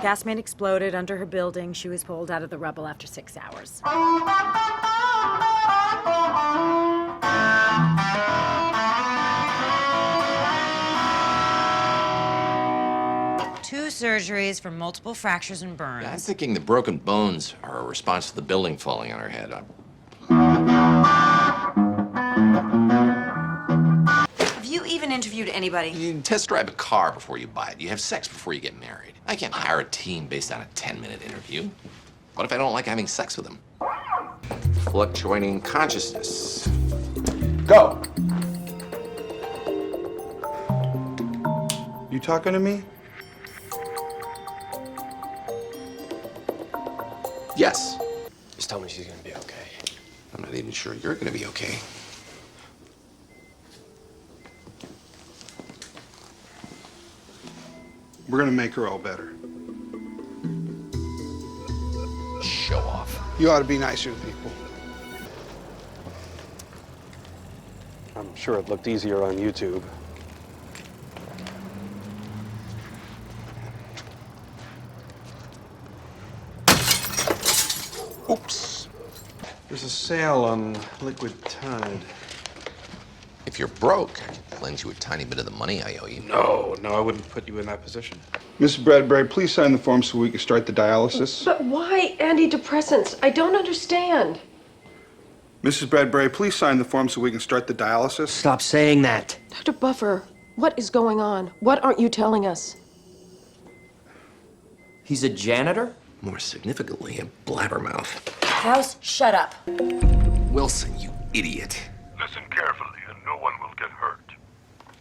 Gas main exploded under her building. She was pulled out of the rubble after 6 hours. Two surgeries for multiple fractures and burns. Yeah, I'm thinking the broken bones are a response to the building falling on her head. Have you even interviewed anybody? You test drive a car before you buy it. You have sex before you get married. I can't hire a team based on a 10-minute interview. What if I don't like having sex with them? Fluctuating consciousness. Go! You talking to me? Yes. Just tell me she's gonna be okay. I'm not even sure you're gonna be okay. We're gonna make her all better. Show off. You ought to be nicer to people. I'm sure it looked easier on YouTube. Oops. There's a sale on liquid Tide. If you're broke, I could lend you a tiny bit of the money I owe you. No, I wouldn't put you in that position. Mrs. Bradbury, please sign the form so we can start the dialysis. But why antidepressants? I don't understand. Mrs. Bradbury, please sign the form so we can start the dialysis. Stop saying that. Dr. Buffer, what is going on? What aren't you telling us? He's a janitor? More significantly, a blabbermouth. Kraus, shut up. Wilson, you idiot. Listen carefully, and no one will get hurt.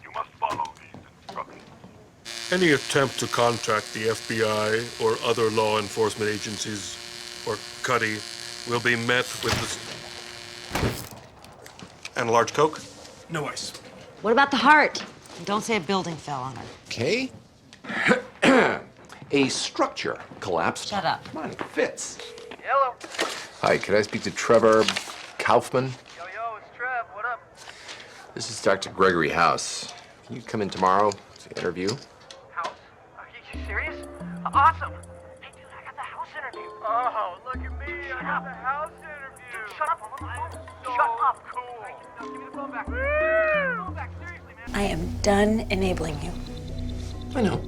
You must follow these instructions. Any attempt to contact the FBI or other law enforcement agencies, or Cuddy, will be met with this. And a large Coke? No ice. What about the heart? Don't say a building fell on her. Okay. A structure collapsed. Shut up. Come on, it fits. Hello. Hi, could I speak to Trevor Kaufman? Yo, it's Trev. What up? This is Dr. Gregory House. Can you come in tomorrow to interview? House? Are you serious? Awesome. Hey, dude, I got the house interview. Oh, look at me. I got the house interview. Dude, shut up. Shut up. Cool. Now, give me the phone back. Give me the phone back. Seriously, man. I am done enabling you. I know.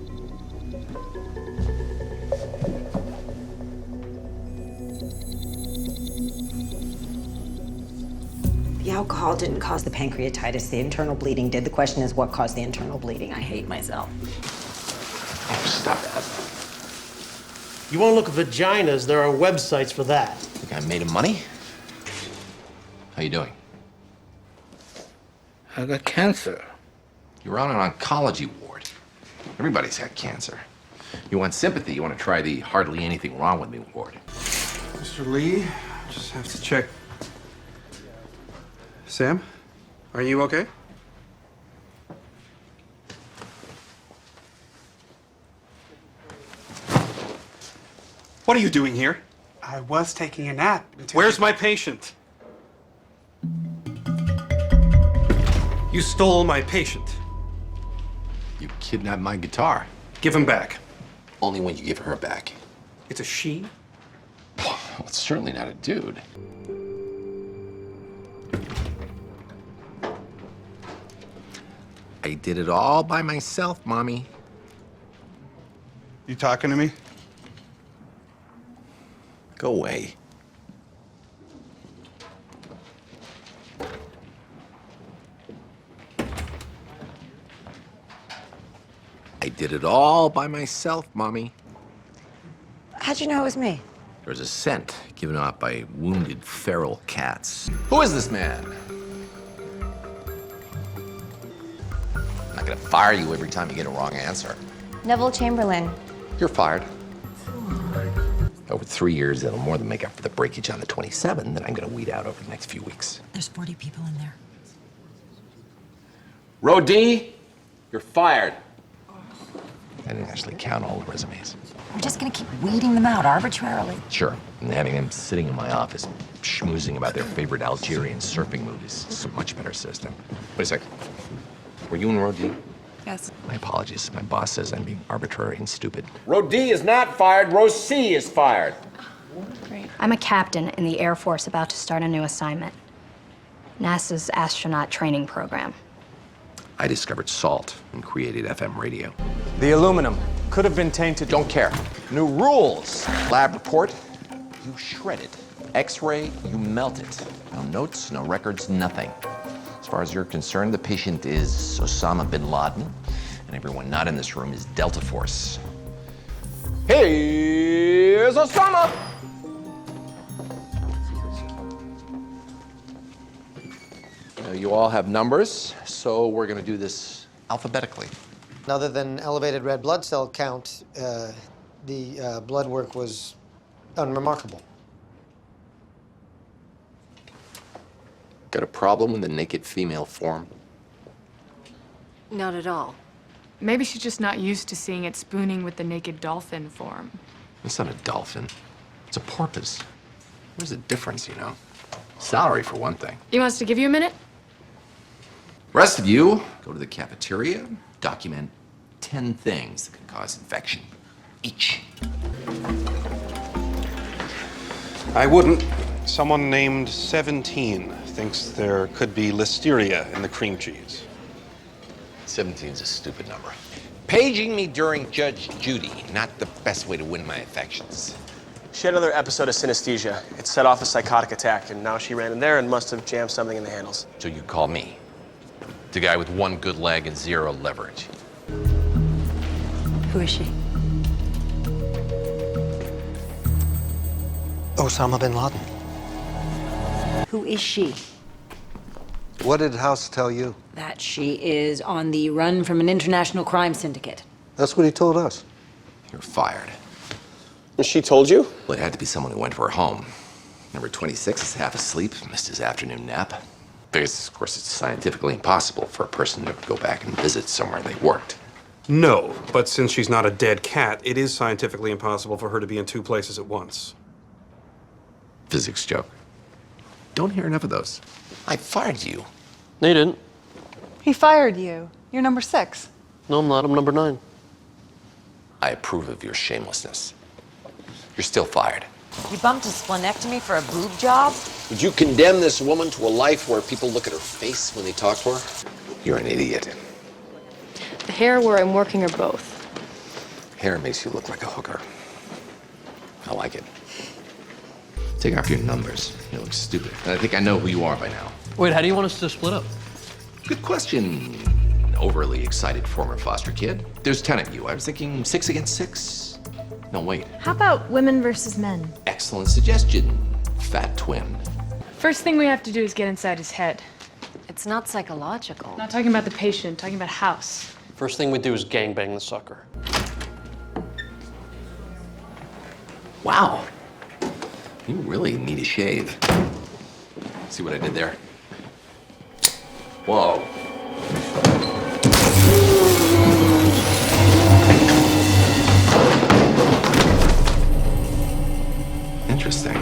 The alcohol didn't cause the pancreatitis. The internal bleeding did. The question is, what caused the internal bleeding? I hate myself. Oh, stop that. You won't look at vaginas. There are websites for that. Think I made him money? How you doing? I got cancer. You're on an oncology ward. Everybody's got cancer. You want sympathy, you want to try the hardly anything wrong with me ward. Mr. Lee, just have to check. Sam, are you okay? What are you doing here? I was taking a nap. Where's my patient? You stole my patient. You kidnapped my guitar. Give him back. Only when you give her back. It's a she? Well, it's certainly not a dude. I did it all by myself, Mommy. You talking to me? Go away. I did it all by myself, Mommy. How'd you know it was me? There was a scent given out by wounded feral cats. Who is this man? I'm not gonna fire you every time you get a wrong answer. Neville Chamberlain. You're fired. Over 3 years, that'll more than make up for the breakage on the 27 that I'm gonna weed out over the next few weeks. There's 40 people in there. Row D, you're fired. I didn't actually count all the resumes. We're just gonna keep weeding them out arbitrarily. Sure, and having them sitting in my office schmoozing about their favorite Algerian surfing movies is a much better system. Wait a sec. Were you in row D? Yes. My apologies. My boss says I'm being arbitrary and stupid. Row D is not fired. Row C is fired. Great. I'm a captain in the Air Force about to start a new assignment. NASA's astronaut training program. I discovered salt and created FM radio. The aluminum could have been tainted. Don't care. New rules. Lab report, you shred it. X-ray, you melt it. No notes, no records, nothing. As far as you're concerned, the patient is Osama bin Laden, and everyone not in this room is Delta Force. Here's Osama. You all have numbers, so we're going to do this alphabetically. Other than elevated red blood cell count, the blood work was unremarkable. Got a problem with the naked female form? Not at all. Maybe she's just not used to seeing it spooning with the naked dolphin form. It's not a dolphin. It's a porpoise. There's a difference, you know. Salary, for one thing. You want us to give you a minute? Rest of you, go to the cafeteria, document 10 things that can cause infection. Each. I wouldn't. Someone named 17 thinks there could be listeria in the cream cheese. 17's a stupid number. Paging me during Judge Judy, not the best way to win my affections. She had another episode of synesthesia. It set off a psychotic attack, and now she ran in there and must have jammed something in the handles. So you call me, the guy with one good leg and zero leverage. Who is she? Osama bin Laden. Who is she? What did House tell you? That she is on the run from an international crime syndicate. That's what he told us. You're fired. She told you? Well, it had to be someone who went to her home. Number 26 is half asleep, missed his afternoon nap. Because, of course, it's scientifically impossible for a person to go back and visit somewhere they worked. No, but since she's not a dead cat, it is scientifically impossible for her to be in two places at once. Physics joke. Don't hear enough of those. I fired you. No, you didn't. He fired you. You're number 6. No, I'm not. I'm number 9. I approve of your shamelessness. You're still fired. You bumped a splenectomy for a boob job? Would you condemn this woman to a life where people look at her face when they talk to her? You're an idiot. The hair where I'm working or both? Hair makes you look like a hooker. I like it. Take off your numbers. You look stupid. And I think I know who you are by now. Wait, how do you want us to split up? Good question, overly excited former foster kid. There's 10 of you. I was thinking 6 against 6. No, wait. How about women versus men? Excellent suggestion, fat twin. First thing we have to do is get inside his head. It's not psychological. Not talking about the patient, talking about House. First thing we do is gangbang the sucker. Wow. You really need a shave. See what I did there? Whoa. Interesting.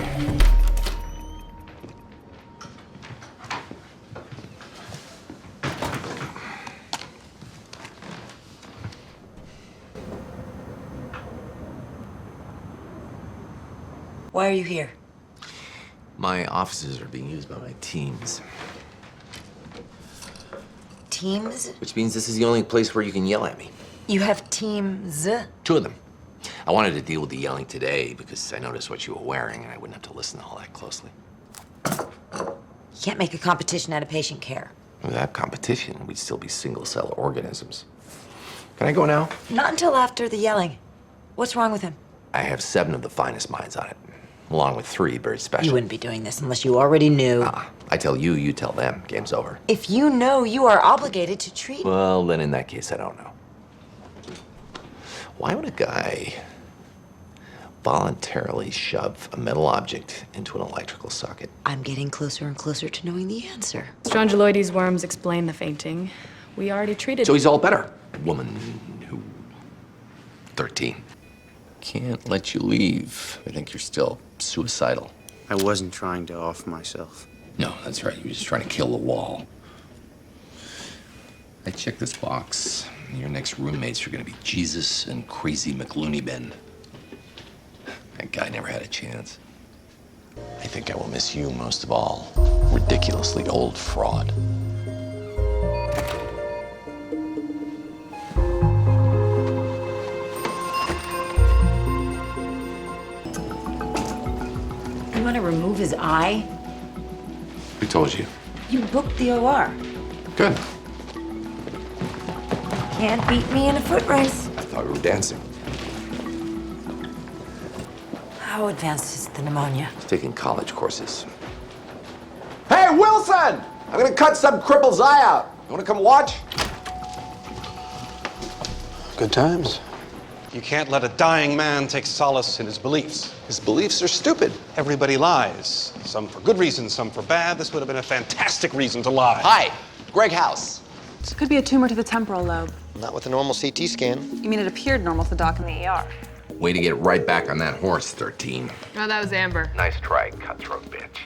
Why are you here? My offices are being used by my teams. Teams? Which means this is the only place where you can yell at me. You have teams? 2 of them. I wanted to deal with the yelling today because I noticed what you were wearing and I wouldn't have to listen all that closely. You can't make a competition out of patient care. Without competition, we'd still be single-cell organisms. Can I go now? Not until after the yelling. What's wrong with him? I have 7 of the finest minds on it, along with 3 very special. You wouldn't be doing this unless you already knew. I tell you, you tell them. Game's over. If you know, you are obligated to treat. Well, then in that case, I don't know. Why would a guy voluntarily shove a metal object into an electrical socket? I'm getting closer and closer to knowing the answer. Strongyloides worms explain the fainting. We already treated. So he's all better. Woman who... 13. Can't let you leave. I think you're still suicidal. I wasn't trying to off myself. No, that's right. You're just trying to kill the wall. I checked this box. Your next roommates are gonna be Jesus and Crazy McLooney Bin. That guy never had a chance. I think I will miss you most of all. Ridiculously old fraud. You want to remove his eye? Who told you? You booked the OR. Good. Can't beat me in a foot race. I thought we were dancing. How advanced is the pneumonia? He's taking college courses. Hey, Wilson! I'm gonna cut some cripple's eye out. You wanna come watch? Good times. You can't let a dying man take solace in his beliefs. His beliefs are stupid. Everybody lies. Some for good reasons, some for bad. This would have been a fantastic reason to lie. Hi, Greg House. This could be a tumor to the temporal lobe. Not with a normal CT scan. You mean it appeared normal to the doc in the ER? Way to get right back on that horse, 13. Oh, that was Amber. Nice try, cutthroat bitch.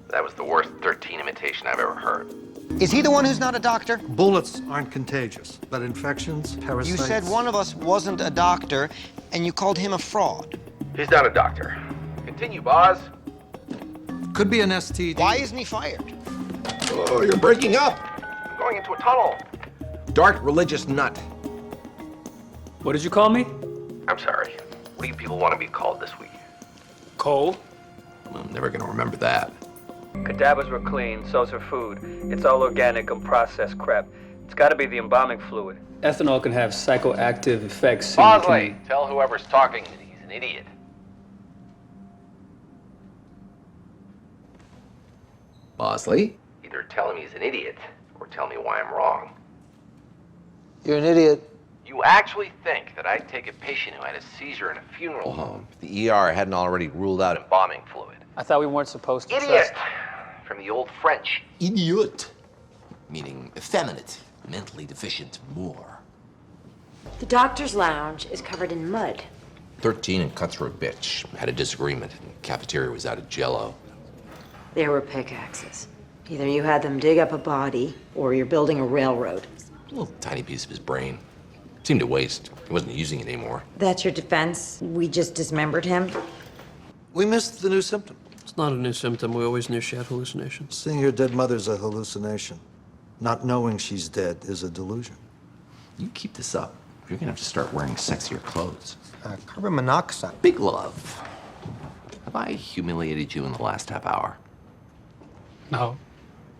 That was the worst 13 imitation I've ever heard. Is he the one who's not a doctor? Bullets aren't contagious, but infections, parasites... You said one of us wasn't a doctor, and you called him a fraud. He's not a doctor. Continue, Boz. Could be an STD. Why isn't he fired? Oh, you're breaking up. I'm going into a tunnel. Dark religious nut. What did you call me? I'm sorry. What do you people want to be called this week? Cole? I'm never going to remember that. Cadavers were clean, so's her food. It's all organic, unprocessed crap. It's gotta be the embalming fluid. Ethanol can have psychoactive effects. Bosley, tell whoever's talking that he's an idiot. Bosley, either tell him he's an idiot or tell me why I'm wrong. You're an idiot. You actually think that I'd take a patient who had a seizure in a funeral home if the ER hadn't already ruled out embalming fluid? I thought we weren't supposed to Idiot! trust. From the old French. Idiot. Meaning effeminate, mentally deficient, more. The doctor's lounge is covered in mud. 13 and cutthroat bitch had a disagreement. The cafeteria was out of Jell-O. There were pickaxes. Either you had them dig up a body, or you're building a railroad. A little tiny piece of his brain. Seemed to waste. He wasn't using it anymore. That's your defense? We just dismembered him? We missed the new symptom. It's not a new symptom. We always knew she had hallucinations. Seeing your dead mother's a hallucination. Not knowing she's dead is a delusion. You keep this up, you're gonna have to start wearing sexier clothes. Carbon monoxide. Big love. Have I humiliated you in the last half hour? No.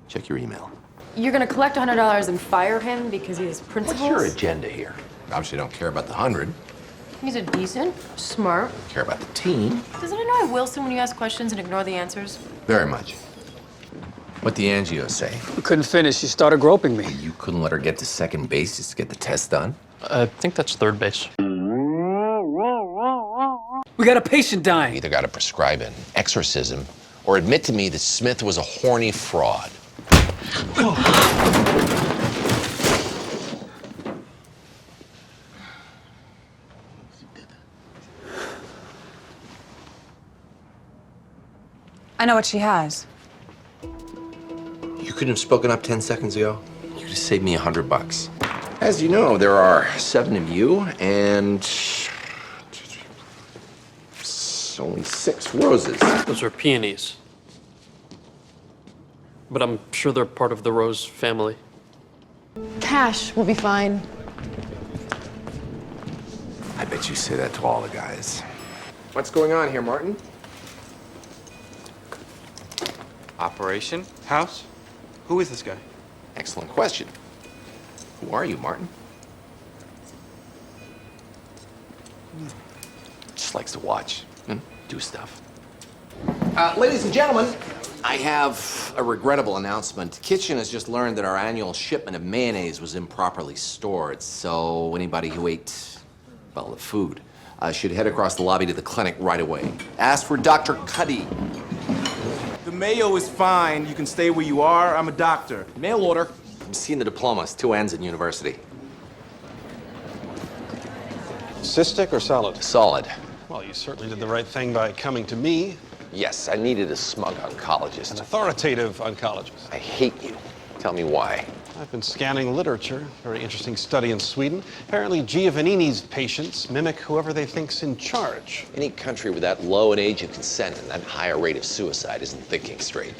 Check your email. You're gonna collect $100 and fire him because he has principles? What's your agenda here? Obviously don't care about the 100. He's a decent, smart. Care about the team. Doesn't it annoy Wilson when you ask questions and ignore the answers? Very much. What'd the angio say? We couldn't finish. She started groping me. You couldn't let her get to second base just to get the test done? I think that's third base. We got a patient dying. Either got to prescribe an exorcism or admit to me that Smith was a horny fraud. I know what she has. You couldn't have spoken up 10 seconds ago? You could have saved me $100. As you know, there are 7 of you and only 6 roses. Those are peonies. But I'm sure they're part of the rose family. Cash will be fine. I bet you say that to all the guys. What's going on here, Martin? Operation? House? Who is this guy? Excellent question. Who are you, Martin? Just likes to watch and do stuff. Ladies and gentlemen, I have a regrettable announcement. Kitchen has just learned that our annual shipment of mayonnaise was improperly stored, so anybody who ate, well, the food, should head across the lobby to the clinic right away. Ask for Dr. Cuddy. The mayo is fine. You can stay where you are. I'm a doctor. Mail order. I'm seeing the diplomas, 2 ends at university. Cystic or solid? Solid. Well, you certainly did the right thing by coming to me. Yes, I needed a smug oncologist. An authoritative oncologist. I hate you. Tell me why. I've been scanning literature. Very interesting study in Sweden. Apparently, Giovannini's patients mimic whoever they think's in charge. Any country with that low an age of consent and that higher rate of suicide isn't thinking straight.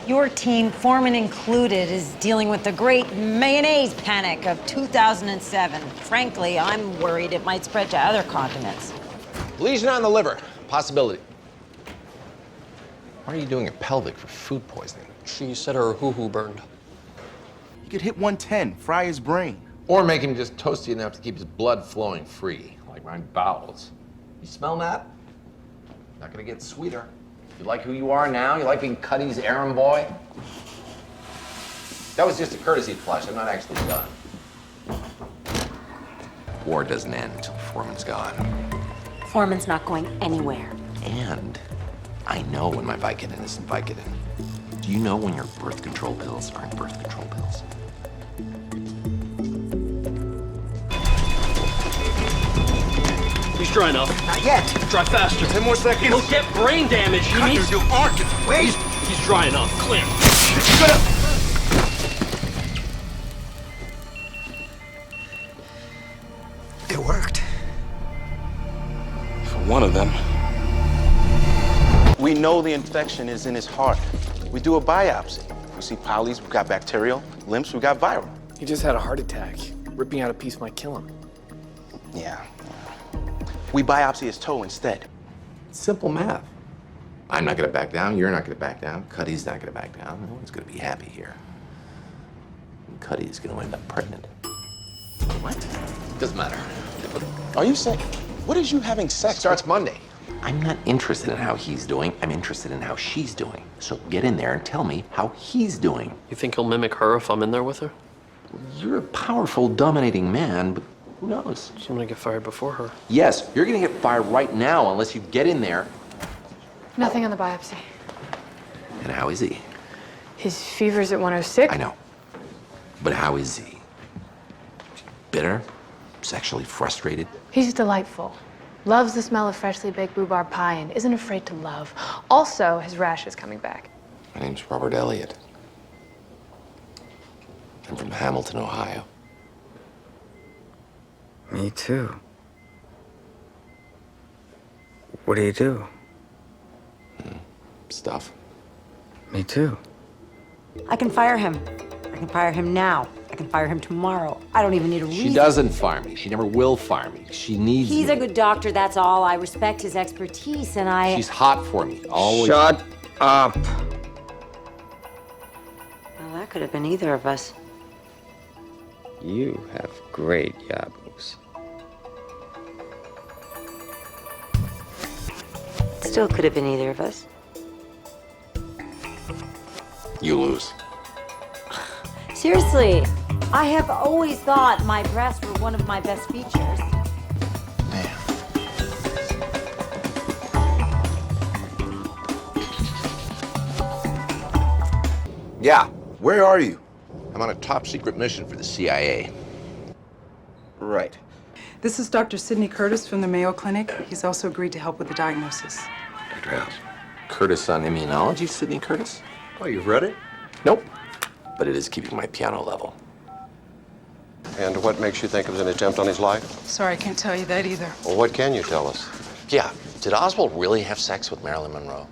Your team, Foreman included, is dealing with the great mayonnaise panic of 2007. Frankly, I'm worried it might spread to other continents. Lesion on the liver. Possibility. Why are you doing a pelvic for food poisoning? She said her hoo-hoo burned. You could hit 110, fry his brain. Or make him just toasty enough to keep his blood flowing free, like my bowels. You smell that? Not gonna get sweeter. You like who you are now? You like being Cuddy's errand boy? That was just a courtesy flush. I'm not actually done. War doesn't end until Foreman's gone. Foreman's not going anywhere. And I know when my Vicodin isn't Vicodin. Do you know when your birth control pills aren't birth control pills? He's dry enough. Not yet. Dry faster. 10 more seconds. He'll get brain damage. He Cut needs... your organ. Wait. He's dry enough. Clear. Shut up. It worked. For one of them. We know the infection is in his heart. We do a biopsy. If we see polys, we've got bacterial. Lymphs, we've got viral. He just had a heart attack. Ripping out a piece might kill him. Yeah. We biopsy his toe instead. Simple math. I'm not gonna back down, you're not gonna back down, Cuddy's not gonna back down. No one's gonna be happy here. And Cuddy's gonna end up pregnant. What? Doesn't matter. Are you saying, what is you having sex? Starts Monday. I'm not interested in how he's doing, I'm interested in how she's doing. So get in there and tell me how he's doing. You think he'll mimic her if I'm in there with her? You're a powerful, dominating man, but who knows? So I'm gonna get fired before her. Yes, you're gonna get fired right now unless you get in there. Nothing on the biopsy. And how is he? His fever's at 106. I know. But how is he? Bitter? Sexually frustrated? He's delightful. Loves the smell of freshly baked rhubarb pie and isn't afraid to love. Also, his rash is coming back. My name's Robert Elliott. I'm from Hamilton, Ohio. Me too. What do you do? Stuff. Me too. I can fire him. I can fire him now. I can fire him tomorrow. I don't even need a reason. She doesn't fire me. She never will fire me. She needs He's me. a good doctor, that's all. I respect his expertise, and I... She's hot for me. Always. Shut up. Well, that could have been either of us. You have great yabos. Still could have been either of us. You lose. Seriously, I have always thought my breasts were one of my best features. Yeah. Where are you? I'm on a top secret mission for the CIA. Right. This is Dr. Sidney Curtis from the Mayo Clinic. He's also agreed to help with the diagnosis. Dr. House. Curtis on immunology, Sidney Curtis? Oh, you've read it? Nope. But it is keeping my piano level. And what makes you think it was an attempt on his life? Sorry, I can't tell you that either. Well, what can you tell us? Yeah. Did Oswald really have sex with Marilyn Monroe?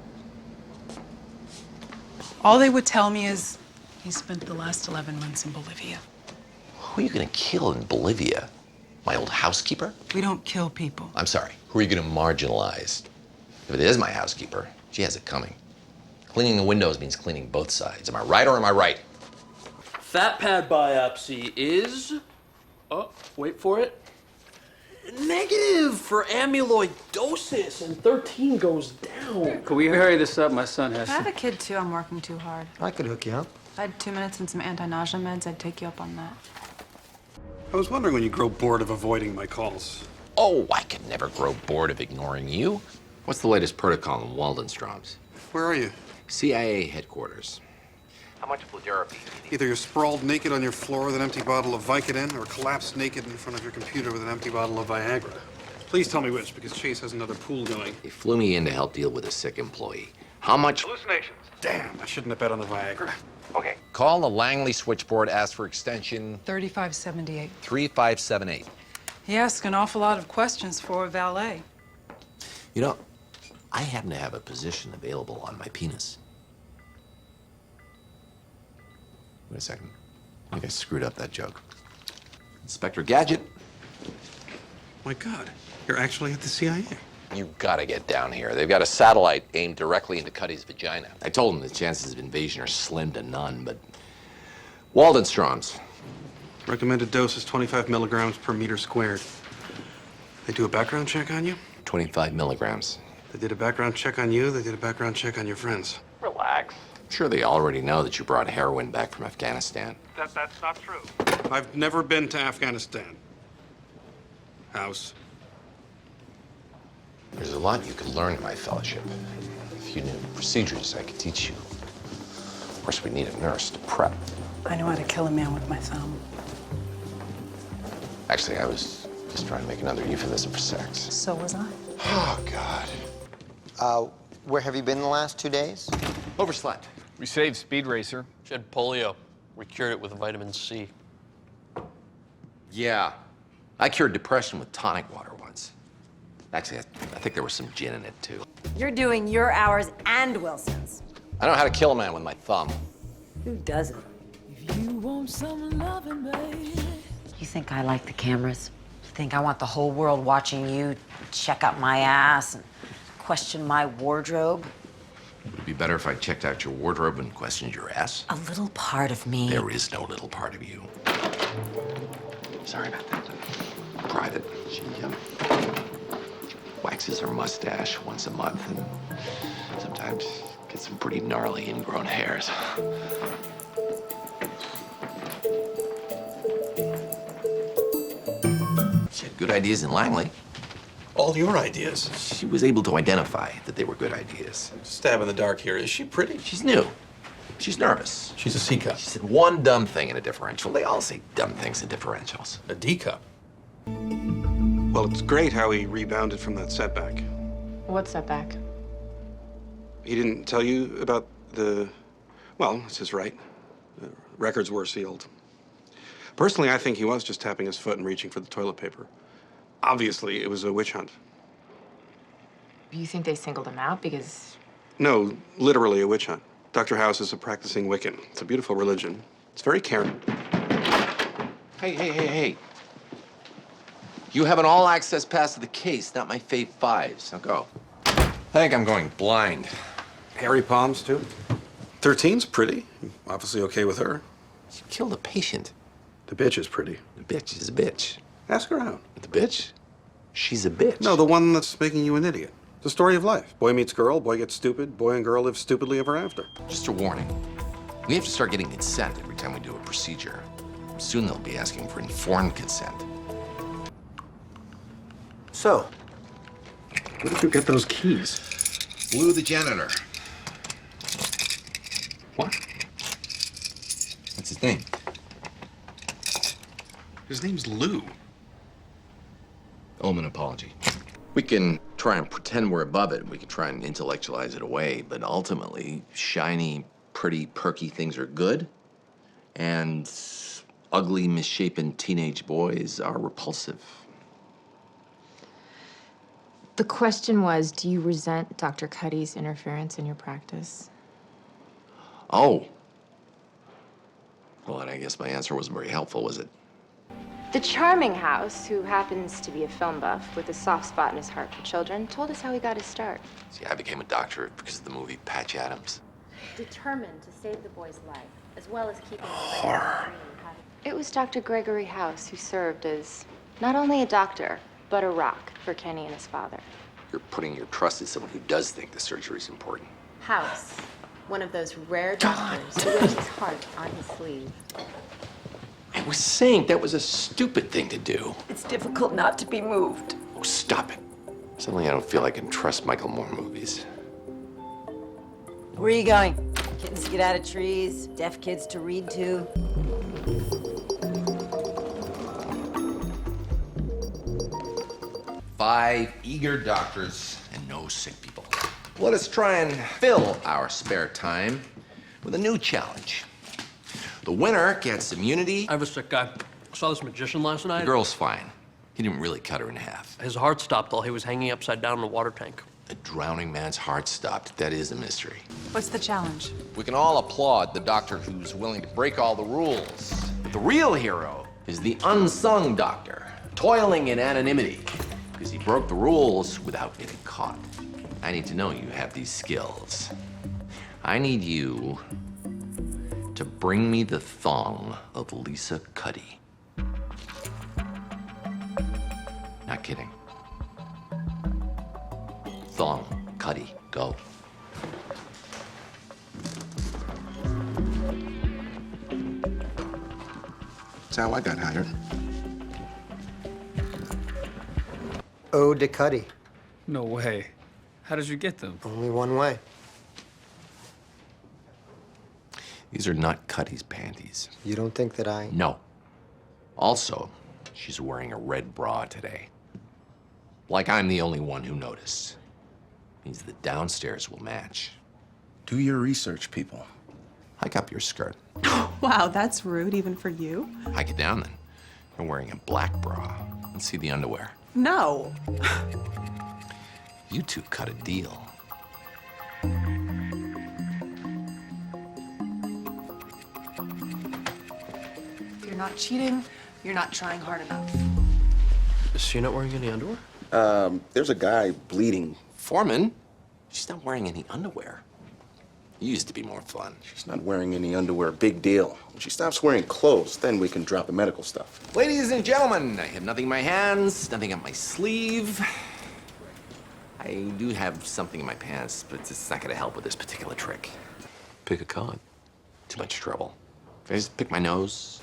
All they would tell me is he spent the last 11 months in Bolivia. Who are you gonna kill in Bolivia? My old housekeeper? We don't kill people. I'm sorry. Who are you gonna marginalize? If it is my housekeeper, she has it coming. Cleaning the windows means cleaning both sides. Am I right or am I right? Fat pad biopsy is... Oh, wait for it. Negative for amyloidosis, and 13 goes down. Could we hurry this up? My son has I have to. a kid too. I'm working too hard. I could hook you up. If I had 2 minutes and some anti-nausea meds, I'd take you up on that. I was wondering when you grow bored of avoiding my calls. Oh, I could never grow bored of ignoring you. What's the latest protocol in Waldenstroms? Where are you? CIA headquarters. How much fludarabine? Either you're sprawled naked on your floor with an empty bottle of Vicodin, or collapsed naked in front of your computer with an empty bottle of Viagra. Please tell me which, because Chase has another pool going. They flew me in to help deal with a sick employee. How much? Hallucinations. Damn, I shouldn't have bet on the Viagra. Okay, call the Langley switchboard, ask for extension 3578. 3578. He asks an awful lot of questions for a valet. You know, I happen to have a position available on my penis. Wait a second. I think I screwed up that joke. Inspector Gadget. My God, you're actually at the CIA. You gotta get down here. They've got a satellite aimed directly into Cuddy's vagina. I told them the chances of invasion are slim to none, but Waldenstrom's. Recommended dose is 25 milligrams per meter squared. They do a background check on you? 25 milligrams. They did a background check on you, they did a background check on your friends. Relax. I'm sure they already know that you brought heroin back from Afghanistan. That's not true. I've never been to Afghanistan. House. There's a lot you could learn in my fellowship. If you knew procedures, I could teach you. Of course, we need a nurse to prep. I know how to kill a man with my thumb. Actually, I was just trying to make another euphemism for sex. So was I. Oh, God. Where have you been the last 2 days? Overslept. We saved Speed Racer. She had polio. We cured it with vitamin C. Yeah. I cured depression with tonic water once. Actually, I think there was some gin in it, too. You're doing your hours and Wilson's. I know how to kill a man with my thumb. Who doesn't? You want some loving, baby. You think I like the cameras? You think I want the whole world watching you check out my ass and question my wardrobe? Would it be better if I checked out your wardrobe and questioned your ass? A little part of me. There is no little part of you. Sorry about that. Private. She waxes her mustache once a month and sometimes gets some pretty gnarly ingrown hairs. She had good ideas in Langley. All your ideas. She was able to identify that they were good ideas. Stab in the dark here. Is she pretty? She's new. She's nervous. She's a C cup. She said one dumb thing in a differential. They all say dumb things in differentials. A D cup. Well, it's great how he rebounded from that setback. What setback? He didn't tell you about the... Well, it's his right. Records were sealed. Personally, I think he was just tapping his foot and reaching for the toilet paper. Obviously, it was a witch hunt. You think they singled him out because... No, literally a witch hunt. Dr. House is a practicing Wiccan. It's a beautiful religion. It's very caring. Hey. You have an all-access pass to the case, not my Fave 5s. Now go. I think I'm going blind. Hairy palms, too. 13's pretty. Obviously okay with her. She killed a patient. The bitch is pretty. The bitch is a bitch. Ask her out. The bitch? She's a bitch. No, the one that's making you an idiot. The story of life. Boy meets girl, boy gets stupid, boy and girl live stupidly ever after. Just a warning. We have to start getting consent every time we do a procedure. Soon they'll be asking for informed consent. So, where did you get those keys? Lou the janitor. What? What's his name? His name's Lou. Owe him an apology. We can try and pretend we're above it. We can try and intellectualize it away. But ultimately, shiny, pretty, perky things are good. And ugly, misshapen teenage boys are repulsive. The question was, do you resent Dr. Cuddy's interference in your practice? Oh. Well, and I guess my answer wasn't very helpful, was it? The charming House, who happens to be a film buff with a soft spot in his heart for children, told us how he got his start. See, I became a doctor because of the movie Patch Adams. Determined to save the boy's life, as well as keeping Horror. It was Dr. Gregory House who served as not only a doctor, but a rock for Kenny and his father. You're putting your trust in someone who does think the surgery is important. House, one of those rare doctors who wears his heart on his sleeve. I was saying that was a stupid thing to do. It's difficult not to be moved. Oh, stop it. Suddenly I don't feel I can trust Michael Moore movies. Where are you going? Kittens to get out of trees, deaf kids to read to. Five eager doctors and no sick people. Let us try and fill our spare time with a new challenge. The winner gets immunity. I have a sick guy. I saw this magician last night. The girl's fine. He didn't really cut her in half. His heart stopped while he was hanging upside down in a water tank. A drowning man's heart stopped. That is a mystery. What's the challenge? We can all applaud the doctor who's willing to break all the rules. But the real hero is the unsung doctor, toiling in anonymity, because he broke the rules without getting caught. I need to know you have these skills. I need you to bring me the thong of Lisa Cuddy. Not kidding. Thong, Cuddy, go. That's how I got hired. Ode to Cuddy. No way. How did you get them? Only one way. These are not Cuddy's panties. You don't think that I... No. Also, she's wearing a red bra today. Like I'm the only one who noticed. Means the downstairs will match. Do your research, people. Hike up your skirt. Wow, that's rude even for you. Hike it down then. You're wearing a black bra. Let's see the underwear. No. You two cut a deal. You're not cheating. You're not trying hard enough. Is she not wearing any underwear? There's a guy bleeding. Foreman, she's not wearing any underwear. You used to be more fun. She's not wearing any underwear. Big deal. When she stops wearing clothes, then we can drop the medical stuff. Ladies and gentlemen, I have nothing in my hands, nothing up my sleeve. I do have something in my pants, but it's not gonna help with this particular trick. Pick a card. Too much trouble. If I just pick my nose.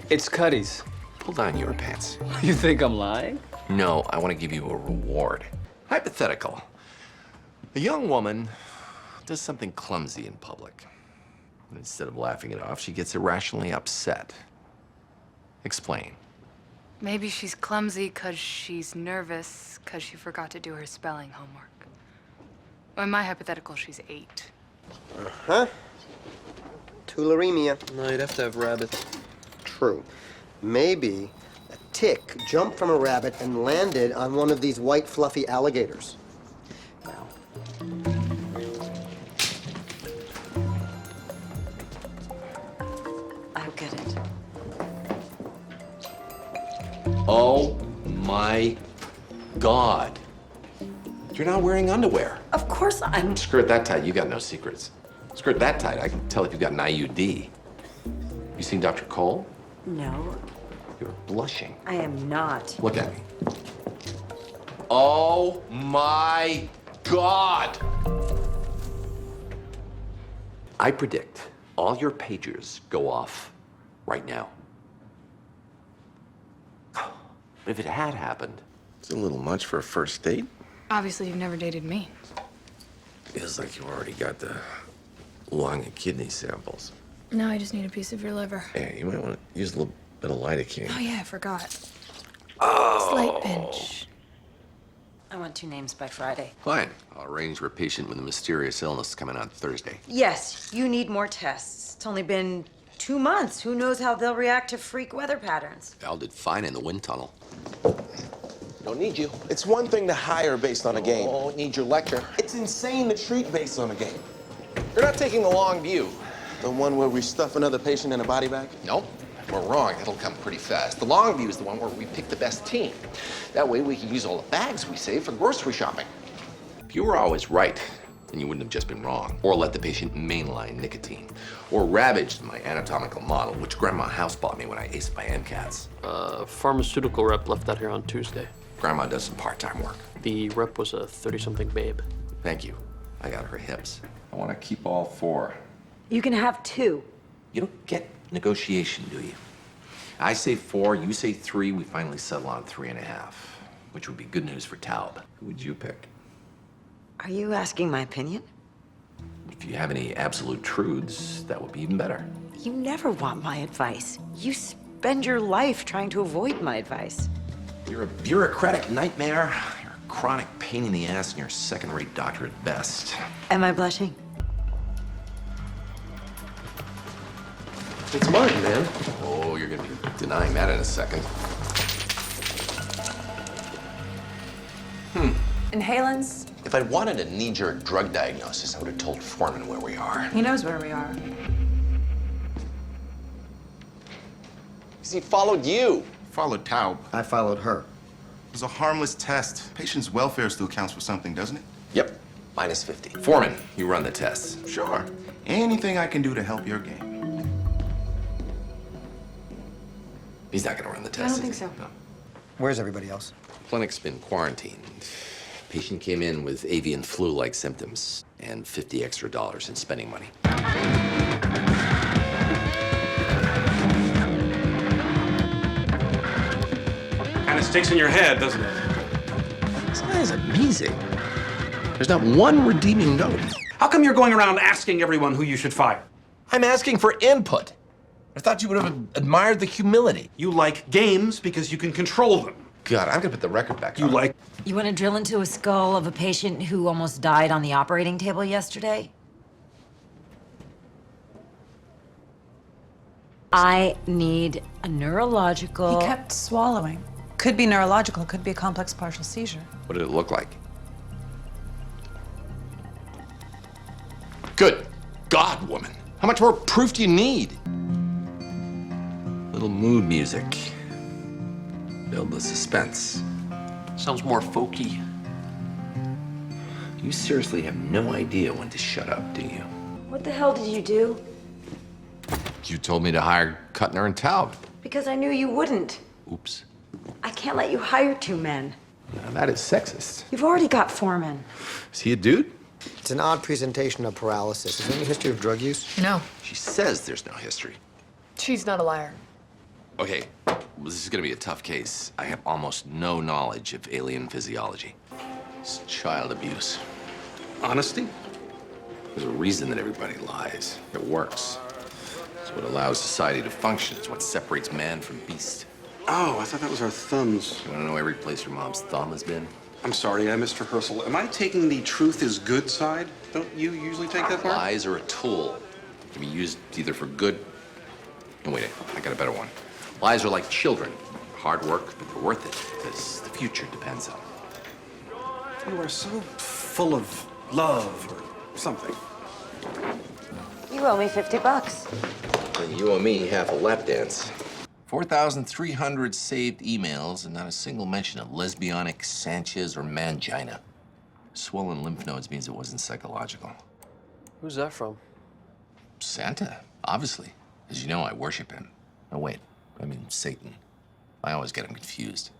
It's Cuddy's. Pull down your pants. You think I'm lying? No, I want to give you a reward. Hypothetical. A young woman does something clumsy in public. And instead of laughing it off, she gets irrationally upset. Explain. Maybe she's clumsy because she's nervous because she forgot to do her spelling homework. Well, in my hypothetical, she's 8. Uh-huh. Tularemia. No, you'd have to have rabbits. True. Maybe a tick jumped from a rabbit and landed on one of these white, fluffy alligators. I'll get it. Oh my God. You're not wearing underwear. Of course I'm... Skirt that tight, you got no secrets. Skirt that tight, I can tell if you got an IUD. You seen Dr. Cole? No, You're blushing. I am not. Look at me. Oh my God! I predict all your pagers go off right now. But if it had happened, It's a little much for a first date. Obviously, you've never dated me. feels like you already got the lung and kidney samples. No, I just need a piece of your liver. Yeah, you might want to use a little bit of lidocaine. Oh, yeah, I forgot. Oh! Slight pinch. I want 2 names by Friday. Fine. I'll arrange for a patient with a mysterious illness coming on Thursday. Yes, you need more tests. It's only been 2 months. Who knows how they'll react to freak weather patterns? Al did fine in the wind tunnel. Don't need you. It's one thing to hire based on a game. Oh, need your lecture. It's insane to treat based on a game. You're not taking the long view. The one where we stuff another patient in a body bag? Nope. We're wrong. It'll come pretty fast. The long view is the one where we pick the best team. That way we can use all the bags we save for grocery shopping. If you were always right, then you wouldn't have just been wrong. Or let the patient mainline nicotine. Or ravaged my anatomical model, which Grandma house bought me when I aced my MCATs. Pharmaceutical rep left that here on Tuesday. Grandma does some part-time work. The rep was a 30-something babe. Thank you. I got her hips. I want to keep all 4. You can have 2. You don't get negotiation, do you? I say 4, you say 3, we finally settle on 3.5, which would be good news for Taub. Who would you pick? Are you asking my opinion? If you have any absolute truths, that would be even better. You never want my advice. You spend your life trying to avoid my advice. You're a bureaucratic nightmare. You're a chronic pain in the ass, and you're a second-rate doctor at best. Am I blushing? It's mine, man. Oh, you're gonna be denying that in a second. Inhalants? If I'd wanted a knee-jerk drug diagnosis, I would have told Foreman where we are. He knows where we are. Because he followed you. Followed Taub. I followed her. It was a harmless test. Patient's welfare still counts for something, doesn't it? Yep, minus 50. Foreman, you run the tests. Sure. Anything I can do to help your game. He's not gonna run the test. I don't think so. No. Where's everybody else? Clinic's been quarantined. Patient came in with avian flu-like symptoms and $50 extra in spending money. Kind of sticks in your head, doesn't it? This guy is amazing. There's not one redeeming note. How come you're going around asking everyone who you should fire? I'm asking for input. I thought you would have admired the humility. You like games because you can control them. God, I'm gonna put the record back on. You like... You want to drill into a skull of a patient who almost died on the operating table yesterday? I need a neurological... He kept swallowing. Could be neurological, could be a complex partial seizure. What did it look like? Good God, woman. How much more proof do you need? Little mood music. Build the suspense. Sounds more folky. You seriously have no idea when to shut up, do you? What the hell did you do? You told me to hire Kuttner and Taub. Because I knew you wouldn't. Oops. I can't let you hire two men. Now that is sexist. You've already got Foreman. Is he a dude? It's an odd presentation of paralysis. Is there any history of drug use? No. She says there's no history. She's not a liar. Okay, well, this is gonna be a tough case. I have almost no knowledge of alien physiology. It's child abuse. Honesty? There's a reason that everybody lies. It works. It's what allows society to function. It's what separates man from beast. Oh, I thought that was our thumbs. You wanna know every place your mom's thumb has been? I'm sorry, I missed rehearsal. Am I taking the truth is good side? Don't you usually take that part? Lies are a tool. It can be used either for good... No, wait, I got a better one. Lies are like children. Hard work, but they're worth it, because the future depends on it. You are so full of love or something. You owe me $50. And you owe me half a lap dance. 4,300 saved emails and not a single mention of lesbianic, Sanchez, or mangina. Swollen lymph nodes means it wasn't psychological. Who's that from? Santa, obviously. As you know, I worship him. Oh, wait, I mean Satan. I always get him confused.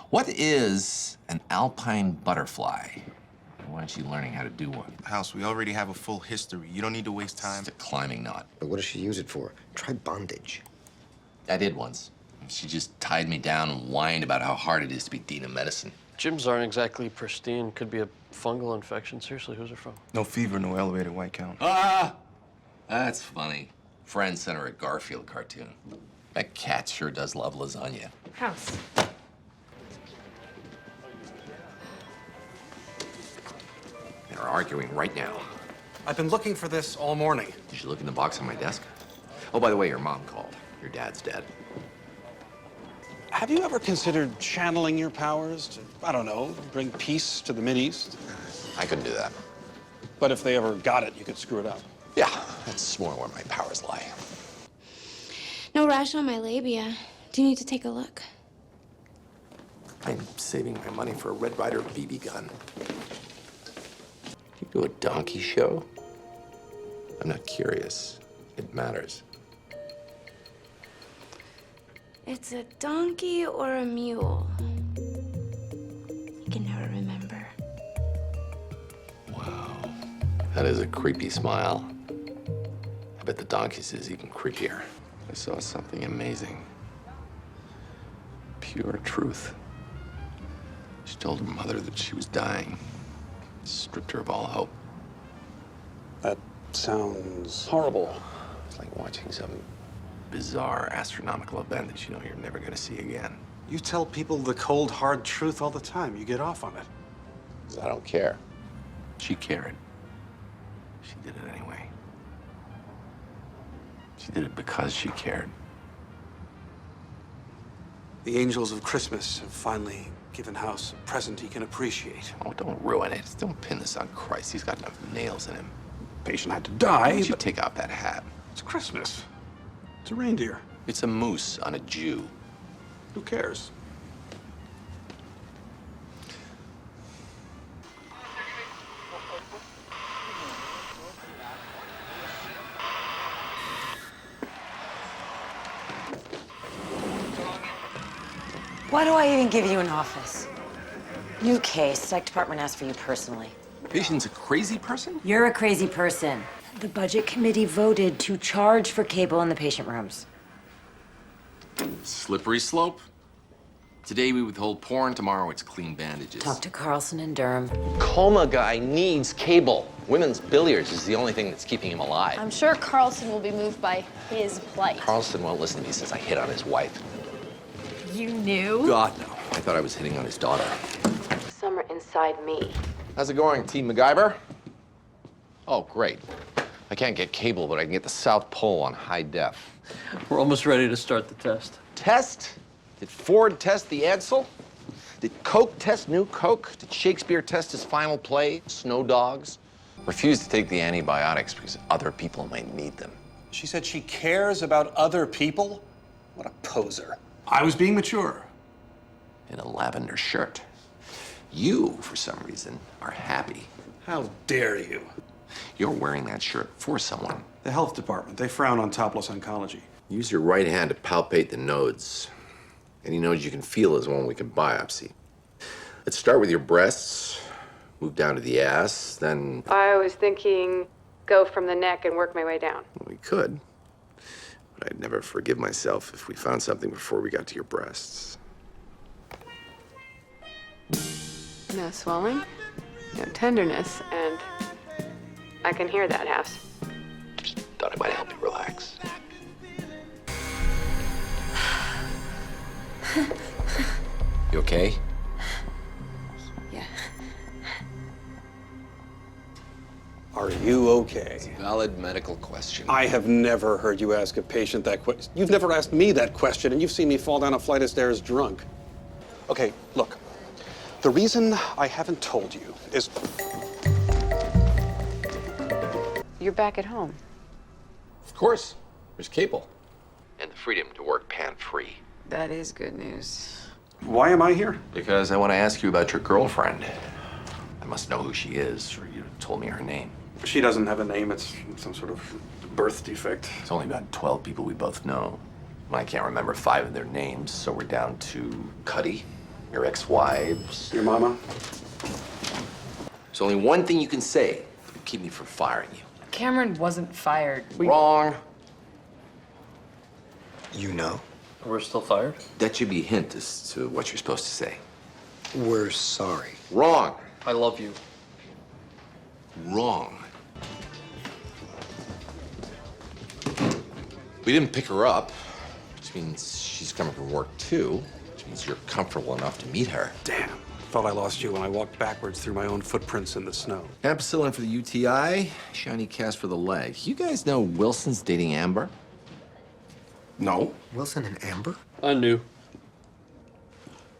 What is an alpine butterfly? Why aren't you learning how to do one? House, we already have a full history. You don't need to waste time. It's a climbing knot. But what does she use it for? Try bondage. I did once. She just tied me down and whined about how hard it is to be dean of medicine. Gyms aren't exactly pristine. Could be a fungal infection. Seriously, who's it from? No fever, no elevated white count. Ah! That's funny. Friends sent her a Garfield cartoon. That cat sure does love lasagna. House. They're arguing right now. I've been looking for this all morning. Did you look in the box on my desk? Oh, by the way, your mom called. Your dad's dead. Have you ever considered channeling your powers to, I don't know, bring peace to the Mideast? I couldn't do that. But if they ever got it, you could screw it up. Yeah, that's more where my powers lie. No rash on my labia. Do you need to take a look? I'm saving my money for a Red Ryder BB gun. You do a donkey show? I'm not curious. It matters. It's a donkey or a mule? I can never remember. Wow. That is a creepy smile. I bet the donkey's is even creepier. I saw something amazing. Pure truth. She told her mother that she was dying. Stripped her of all hope. That sounds horrible. It's like watching some bizarre astronomical event that you know you're never going to see again. You tell people the cold, hard truth all the time. You get off on it. 'Cause I don't care. She cared. She did it anyway. She did it because she cared. The angels of Christmas have finally given House a present he can appreciate. Oh, don't ruin it. Don't pin this on Christ. He's got enough nails in him. Patient had to Why die, don't you but take out that hat? it's Christmas. It's a reindeer. It's a moose on a Jew. Who cares? Why do I even give you an office? New case. Psych department asked for you personally. Patient's a crazy person? You're a crazy person. The budget committee voted to charge for cable in the patient rooms. Slippery slope. Today we withhold porn, tomorrow it's clean bandages. Talk to Carlson and Durham. Coma guy needs cable. Women's billiards is the only thing that's keeping him alive. I'm sure Carlson will be moved by his plight. Carlson won't listen to me since I hit on his wife. You knew? God, no. I thought I was hitting on his daughter. Some are inside me. How's it going, Team MacGyver? Oh, great. I can't get cable, but I can get the South Pole on high def. We're almost ready to start the test. Test? Did Ford test the Edsel? Did Coke test New Coke? Did Shakespeare test his final play, Snow Dogs? Refuse to take the antibiotics because other people might need them. She said she cares about other people? What a poser. I was being mature. In a lavender shirt. You, for some reason, are happy. How dare you? You're wearing that shirt for someone. The health department, they frown on topless oncology. Use your right hand to palpate the nodes. Any nodes you can feel is one we can biopsy. Let's start with your breasts, move down to the ass, then I was thinking go from the neck and work my way down. we could. But I'd never forgive myself if we found something before we got to your breasts. No swelling, no tenderness, and I can hear that, House. Just thought it might help you relax. You okay? Yeah. Are you okay? Valid medical question. I have never heard you ask a patient that question. You've never asked me that question, and you've seen me fall down a flight of stairs drunk. Okay, look. The reason I haven't told you is... You're back at home. Of course. There's cable. And the freedom to work pan-free. That is good news. Why am I here? Because I want to ask you about your girlfriend. I must know who she is, or you told me her name. She doesn't have a name. It's some sort of birth defect. It's only about 12 people we both know. And I can't remember 5 of their names, so we're down to Cuddy, your ex-wives. Your mama? There's only one thing you can say to keep me from firing you. Cameron wasn't fired. Wrong. You know? We're still fired? That should be a hint as to what you're supposed to say. We're sorry. Wrong. I love you. Wrong. We didn't pick her up, which means she's coming from work too, which means you're comfortable enough to meet her. Damn. Thought I lost you when I walked backwards through my own footprints in the snow. Ampicillin for the UTI, shiny cast for the leg. You guys know Wilson's dating Amber? No. Wilson and Amber? I knew.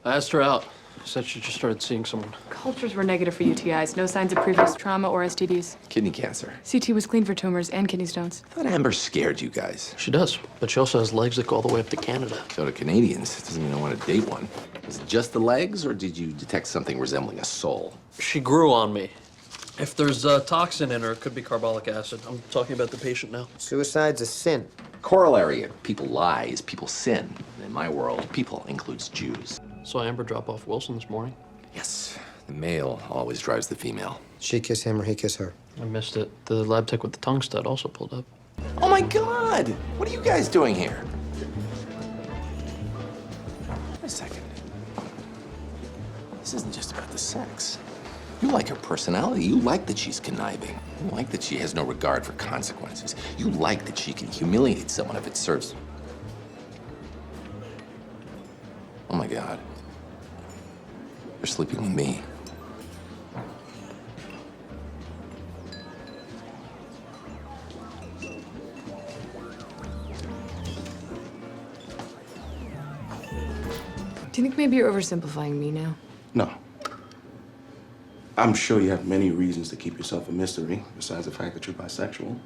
I asked her out. Said she just started seeing someone. Cultures were negative for UTIs. No signs of previous trauma or STDs. Kidney cancer. CT was clean for tumors and kidney stones. I thought Amber scared you guys. She does, but she also has legs that go all the way up to Canada. So do Canadians. Doesn't mean I want to date one. Is it just the legs, or did you detect something resembling a soul? She grew on me. If there's a toxin in her, it could be carbolic acid. I'm talking about the patient now. Suicide's a sin. Corollary of people lie is people sin. In my world, people includes Jews. Saw Amber drop off Wilson this morning. Yes, the male always drives the female. She kiss him or he kiss her? I missed it. The lab tech with the tongue stud also pulled up. Oh my God! What are you guys doing here? Wait a second. This isn't just about the sex. You like her personality. You like that she's conniving. You like that she has no regard for consequences. You like that she can humiliate someone if it serves. Oh my God. You're sleeping with me. Do you think maybe you're oversimplifying me now? No. I'm sure you have many reasons to keep yourself a mystery, besides the fact that you're bisexual.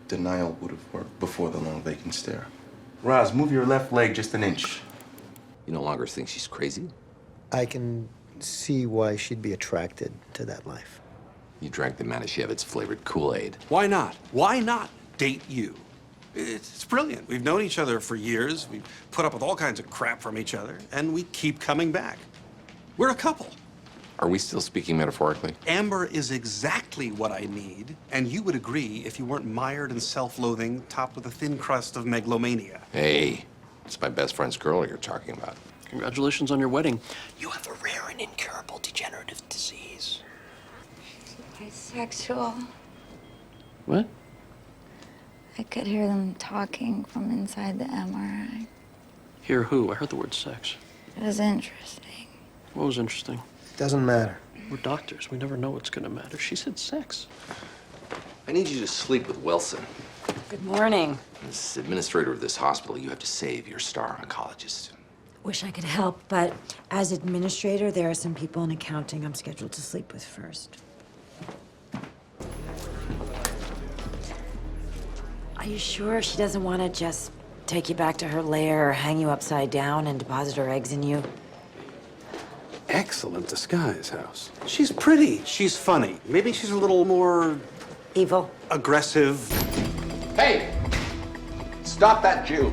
Denial would have worked before the long vacant stare. Roz, move your left leg just an inch. You no longer think she's crazy? I can see why she'd be attracted to that life. You drank the Manischewitz flavored Kool-Aid. Why not? Why not date you? It's brilliant. We've known each other for years. We've put up with all kinds of crap from each other, and we keep coming back. We're a couple. Are we still speaking metaphorically? Amber is exactly what I need, and you would agree if you weren't mired in self-loathing, topped with a thin crust of megalomania. Hey, it's my best friend's girl you're talking about. Congratulations on your wedding. You have a rare and incurable degenerative disease. Bisexual. What? I could hear them talking from inside the MRI. Hear who? I heard the word sex. It was interesting. What was interesting? Doesn't matter. We're doctors. We never know what's gonna matter. She said sex. I need you to sleep with Wilson. Good morning. As administrator of this hospital, you have to save your star oncologist. Wish I could help, but as administrator, there are some people in accounting I'm scheduled to sleep with first. Are you sure she doesn't want to just take you back to her lair or hang you upside down and deposit her eggs in you? Excellent disguise, House. She's pretty. She's funny. Maybe she's a little more... evil? Aggressive. Hey! Stop that Jew!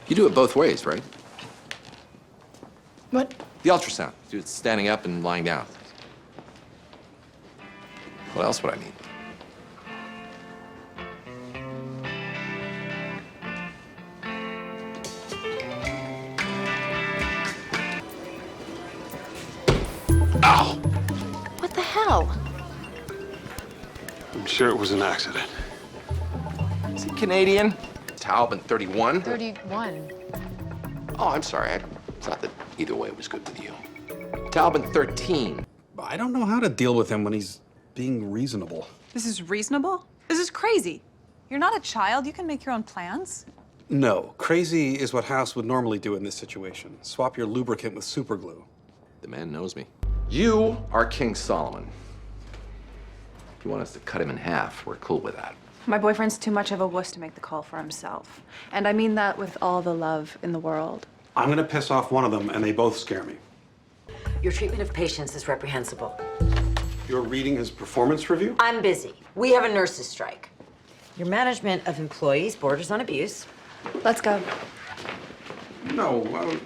You do it both ways, right? What? The ultrasound. You do it standing up and lying down. What else would I need? Ow! What the hell? I'm sure it was an accident. Is he Canadian? Taubman 31? 31. Oh, I'm sorry. I thought that either way was good with you. Taubman 13. I don't know how to deal with him when he's being reasonable. This is reasonable? This is crazy. You're not a child. You can make your own plans. No, crazy is what House would normally do in this situation. Swap your lubricant with super glue. The man knows me. You are King Solomon. If you want us to cut him in half, we're cool with that. My boyfriend's too much of a wuss to make the call for himself. And I mean that with all the love in the world. I'm gonna piss off one of them, and they both scare me. Your treatment of patients is reprehensible. You're reading his performance review? I'm busy. We have a nurses' strike. Your management of employees borders on abuse. Let's go. No, I don't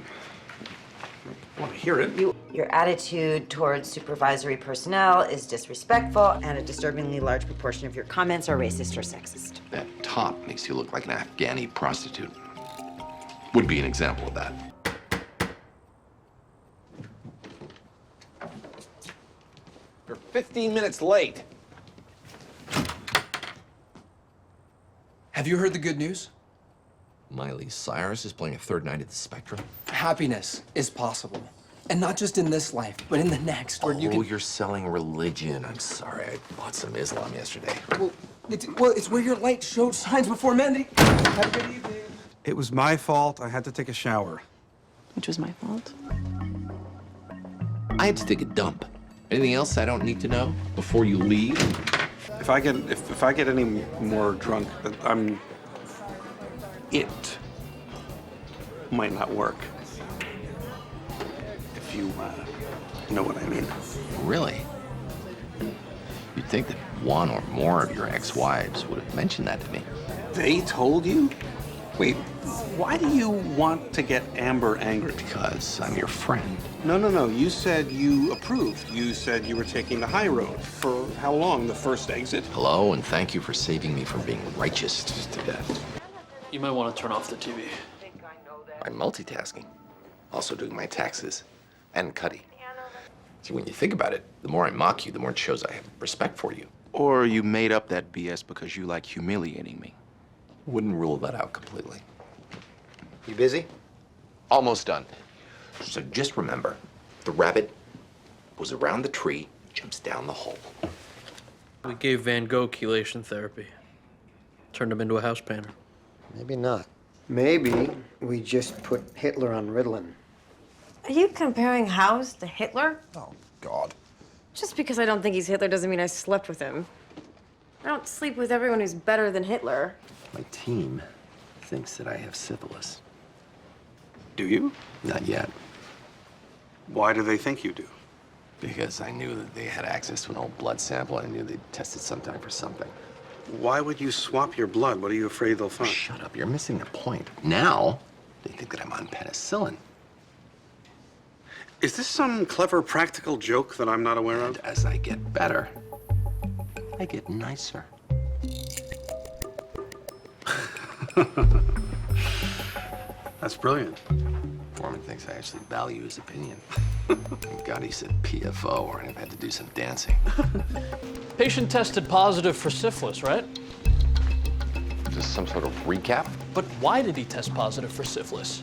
want to hear it. Your attitude towards supervisory personnel is disrespectful, and a disturbingly large proportion of your comments are racist or sexist. That top makes you look like an Afghani prostitute. Would be an example of that. You're 15 minutes late. Have you heard the good news? Miley Cyrus is playing a third night at the Spectrum. Happiness is possible. And not just in this life, but in the next, where you can... You're selling religion. I'm sorry. I bought some Islam yesterday. Well, it's where your light showed signs before men. Have a good evening. It was my fault. I had to take a shower. Which was my fault. I had to take a dump. Anything else I don't need to know before you leave? If I get any more drunk, it might not work. If you know what I mean. Really? You'd think that one or more of your ex-wives would have mentioned that to me. They told you? Wait, why do you want to get Amber angry? Because I'm your friend. No. You said you approved. You said you were taking the high road. For how long? The first exit? Hello, and thank you for saving me from being righteous to death. You might want to turn off the TV. I'm multitasking. Also doing my taxes. And Cuddy. See, when you think about it, the more I mock you, the more it shows I have respect for you. Or you made up that BS because you like humiliating me. Wouldn't rule that out completely. You busy? Almost done. So just remember, the rabbit was around the tree, jumps down the hole. We gave Van Gogh chelation therapy. Turned him into a house painter. Maybe not. Maybe we just put Hitler on Ritalin. Are you comparing House to Hitler? Oh, God. Just because I don't think he's Hitler doesn't mean I slept with him. I don't sleep with everyone who's better than Hitler. My team thinks that I have syphilis. Do you? Not yet. Why do they think you do? Because I knew that they had access to an old blood sample. I knew they'd tested sometime for something. Why would you swap your blood? What are you afraid they'll find? Shut up, you're missing the point. Now, they think that I'm on penicillin. Is this some clever practical joke that I'm not aware of? And as I get better, I get nicer. That's brilliant. Foreman thinks I actually value his opinion. Thank God he said PFO, or I'd have had to do some dancing. Patient tested positive for syphilis, right? Is this some sort of recap? But why did he test positive for syphilis?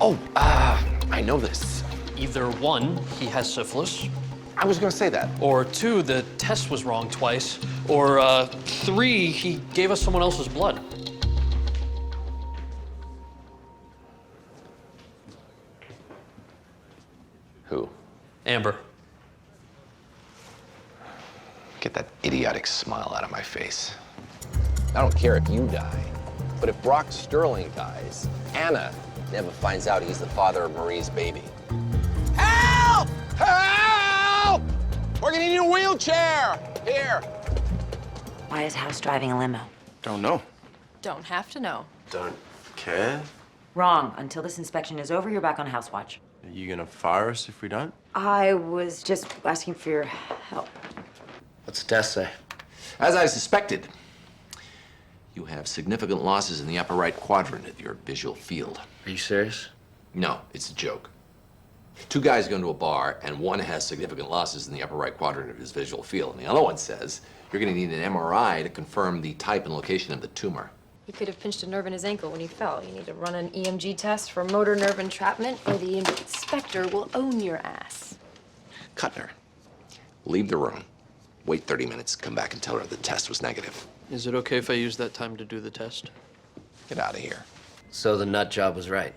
Oh, I know this. Either one, he has syphilis. I was gonna say that. Or two, the test was wrong twice. Or three, he gave us someone else's blood. Who? Amber. Get that idiotic smile out of my face. I don't care if you die, but if Brock Sterling dies, Anna never finds out he's the father of Marie's baby. Help! Help! We're gonna need a wheelchair! Here. Why is House driving a limo? Don't know. Don't have to know. Don't care? Wrong. Until this inspection is over, you're back on house watch. Are you gonna fire us if we don't? I was just asking for your help. What's the test say? As I suspected, you have significant losses in the upper right quadrant of your visual field. Are you serious? No, it's a joke. Two guys go into a bar, and one has significant losses in the upper right quadrant of his visual field, and the other one says you're going to need an MRI to confirm the type and location of the tumor. He could have pinched a nerve in his ankle when he fell. You need to run an EMG test for motor nerve entrapment, or the inspector will own your ass. Cutner, leave the room. Wait 30 minutes, come back and tell her the test was negative. Is it okay if I use that time to do the test? Get out of here. So the nut job was right.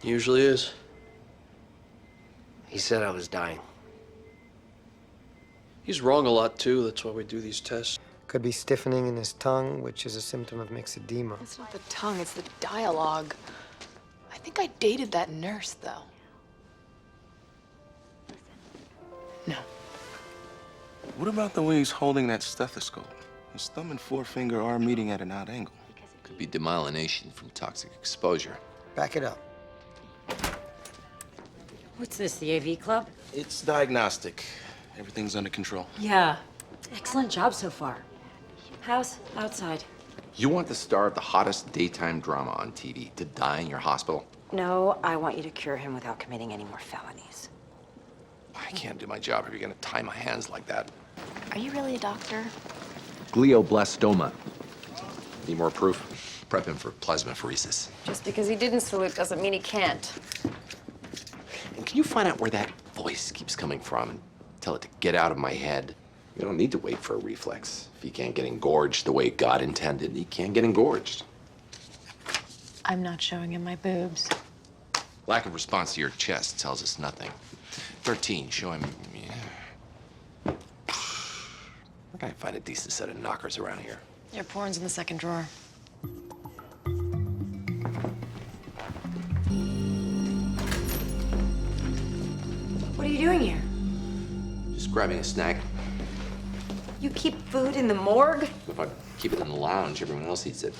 Usually is. He said I was dying. He's wrong a lot, too. That's why we do these tests. Could be stiffening in his tongue, which is a symptom of myxedema. It's not the tongue, it's the dialogue. I think I dated that nurse, though. No. What about the way he's holding that stethoscope? His thumb and forefinger are meeting at an odd angle. Could be demyelination from toxic exposure. Back it up. What's this, the AV club? It's diagnostic. Everything's under control. Yeah. Excellent job so far. House, outside. You want the star of the hottest daytime drama on TV to die in your hospital? No, I want you to cure him without committing any more felonies. I can't do my job if you're gonna tie my hands like that. Are you really a doctor? Glioblastoma. Need more proof? Prep him for plasmapheresis. Just because he didn't salute doesn't mean he can't. And can you find out where that voice keeps coming from and tell it to get out of my head? You don't need to wait for a reflex. If he can't get engorged the way God intended, he can't get engorged. I'm not showing him my boobs. Lack of response to your chest tells us nothing. 13, show him. Yeah. Where can I find a decent set of knockers around here? Your porn's in the second drawer. What are you doing here? Just grabbing a snack. You keep food in the morgue? If I keep it in the lounge, everyone else eats it.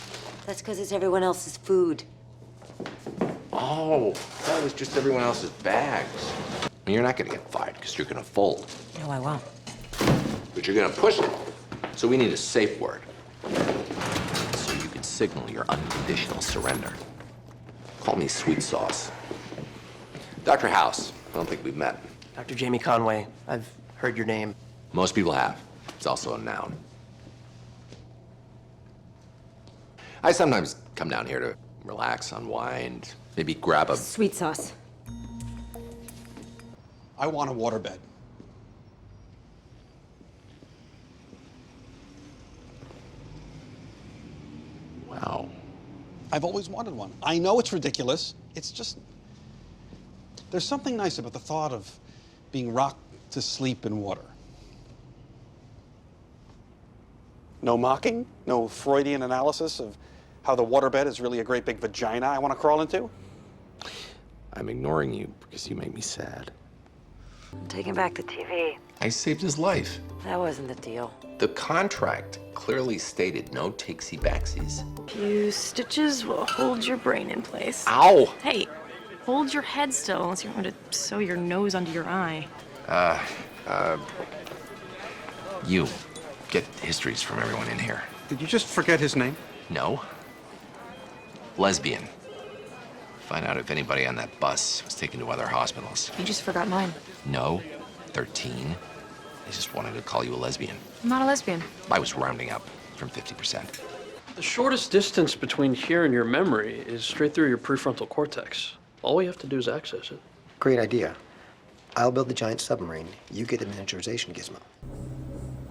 That's because it's everyone else's food. Oh, that was just everyone else's bags. And you're not gonna get fired because you're gonna fold. No, I won't. But you're gonna push it. So we need a safe word. So you can signal your unconditional surrender. Call me sweet sauce. Dr. House. I don't think we've met. Dr. Jamie Conway. I've heard your name. Most people have. It's also a noun. I sometimes come down here to relax, unwind, maybe grab a... Sweet sauce. I want a waterbed. Wow. I've always wanted one. I know it's ridiculous. It's just... There's something nice about the thought of being rocked to sleep in water. No mocking? No Freudian analysis of how the waterbed is really a great big vagina I want to crawl into? I'm ignoring you because you make me sad. I'm taking back the TV. I saved his life. That wasn't the deal. The contract clearly stated no takesy-backsies. A few stitches will hold your brain in place. Ow! Hey, hold your head still unless you want to sew your nose under your eye. You get histories from everyone in here. Did you just forget his name? No. Lesbian. Find out if anybody on that bus was taken to other hospitals. You just forgot mine. No. 13. I just wanted to call you a lesbian. I'm not a lesbian. I was rounding up from 50%. The shortest distance between here and your memory is straight through your prefrontal cortex. All we have to do is access it. Great idea. I'll build the giant submarine. You get the miniaturization gizmo.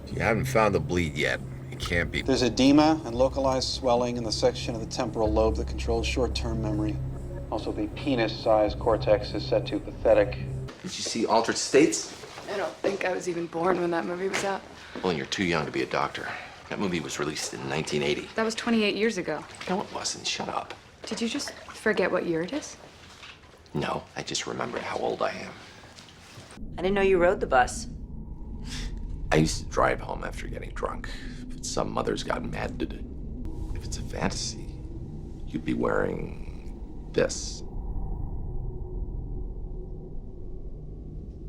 If you haven't found the bleed yet, it can't be. There's edema and localized swelling in the section of the temporal lobe that controls short-term memory. Also, the penis-sized cortex is set to pathetic. Did you see Altered States? I don't think I was even born when that movie was out. Well, you're too young to be a doctor. That movie was released in 1980. That was 28 years ago. No, it wasn't. Shut up. Did you just forget what year it is? No, I just remembered how old I am. I didn't know you rode the bus. I used to drive home after getting drunk. But some mothers got mad at it. If it's a fantasy, you'd be wearing this.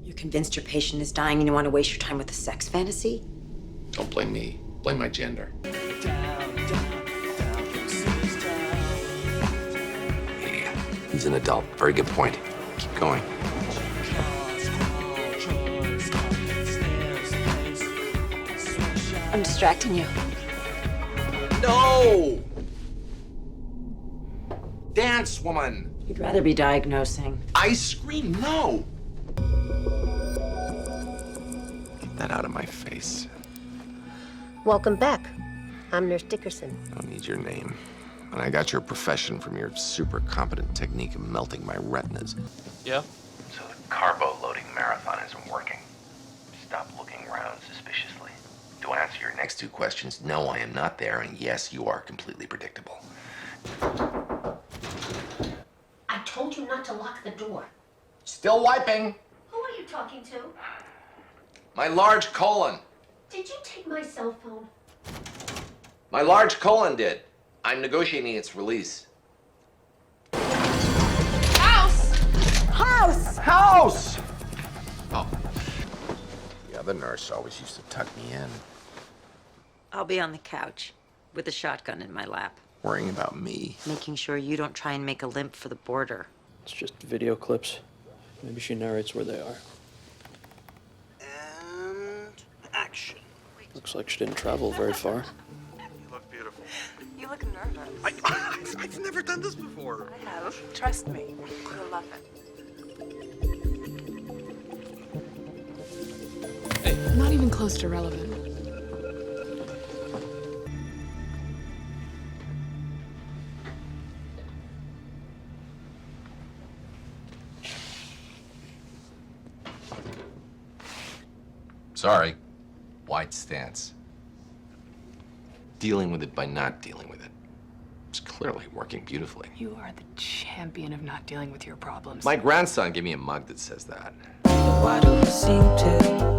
You're convinced your patient is dying and you want to waste your time with a sex fantasy? Don't blame me. Blame my gender. Yeah, he's an adult. Very good point. Keep going. I'm distracting you. No! Dance, woman! You'd rather be diagnosing. I scream no! Get that out of my face. Welcome back. I'm Nurse Dickerson. I don't need your name. And I got your profession from your super competent technique of melting my retinas. Yeah? So the carbo loading marathon isn't working. Stop looking around suspiciously. To answer your next two questions, no, I am not there, and yes, you are completely predictable. I told you not to lock the door. Still wiping. Who are you talking to? My large colon. Did you take my cell phone? My large colon did. I'm negotiating its release. House! House! House! Oh. The other nurse always used to tuck me in. I'll be on the couch with a shotgun in my lap, Worrying about me. making sure you don't try and make a limp for the border. It's just video clips. Maybe she narrates where they are. And action. Looks like she didn't travel very far. You look beautiful. You look nervous. I've never done this before. I have. Trust me. You'll love it. Not even close to relevant. Sorry. Wide stance. Dealing with it by not dealing with it. It's clearly working beautifully. You are the champion of not dealing with your problems. My grandson gave me a mug that says that. Why do you seem to